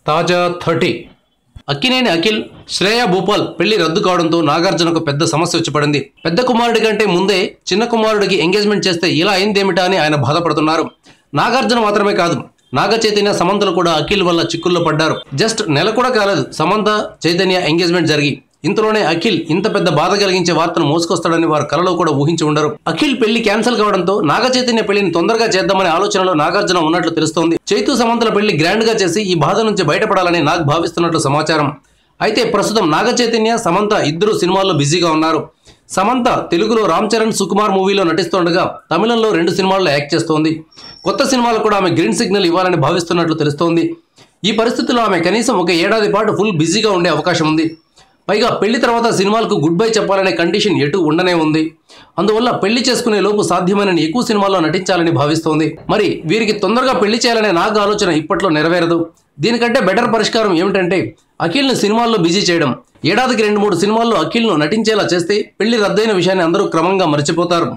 తాజా 30 అక్కినేని అఖిల్, శ్రేయా భూపాల్ పెళ్లి రద్దు కావడంతో నాగార్జునకు పెద్ద సమస్య వచ్చి పడింది. పెద్ద కుమారుడి కంటే ముందే చిన్న కుమారుడికి ఎంగేజ్మెంట్ చేస్తే ఇలా అయిందేమిటా అని ఆయన బాధపడుతున్నారు. నాగార్జున మాత్రమే కాదు, నాగ చైతన్య, సమంతలు కూడా అఖిల్ వల్ల చిక్కుల్లో పడ్డారు. జస్ట్ నెల కూడా కాలేదు సమంత చైతన్య ఎంగేజ్మెంట్ జరిగి, ఇంతలోనే అఖిల్ ఇంత పెద్ద బాధ కలిగించే వార్తను మోసుకొస్తాడని వారు కలలో కూడా ఊహించి ఉండరు. అఖిల్ పెళ్లి క్యాన్సిల్ కావడంతో నాగ చైతన్య పెళ్లిని తొందరగా చేద్దామనే ఆలోచనలో నాగార్జున ఉన్నట్లు తెలుస్తోంది. చైతు సమంతల పెళ్లి గ్రాండ్ గా చేసి ఈ బాధ నుంచి బయటపడాలని నాగ్ భావిస్తున్నట్లు సమాచారం. అయితే ప్రస్తుతం నాగ చైతన్య, సమంత ఇద్దరు సినిమాల్లో బిజీగా ఉన్నారు. సమంత తెలుగులో రామ్ చరణ్, సుకుమార్ మూవీలో నటిస్తుండగా తమిళంలో 2 సినిమాల్లో యాక్ట్ చేస్తోంది. కొత్త సినిమాలు కూడా ఆమె గ్రీన్ సిగ్నల్ ఇవ్వాలని భావిస్తున్నట్లు తెలుస్తోంది. ఈ పరిస్థితుల్లో ఆమె కనీసం 1 ఏడాది పాటు ఫుల్ బిజీగా ఉండే అవకాశం ఉంది. పైగా పెళ్లి తర్వాత సినిమాలకు గుడ్ బై చెప్పాలనే కండిషన్ ఎటు ఉండనే ఉంది. అందువల్ల పెళ్లి చేసుకునే లోపు సాధ్యమైన ఎక్కువ సినిమాల్లో నటించాలని భావిస్తోంది. మరి వీరికి తొందరగా పెళ్లి చేయాలనే నాగ్ ఆలోచన ఇప్పట్లో నెరవేరదు. దీనికంటే బెటర్ పరిష్కారం ఏమిటంటే అఖిల్ను సినిమాల్లో బిజీ చేయడం. ఏడాదికి 2-3 సినిమాల్లో అఖిల్ను నటించేలా చేస్తే పెళ్లి రద్దయిన విషయాన్ని అందరూ క్రమంగా మర్చిపోతారు.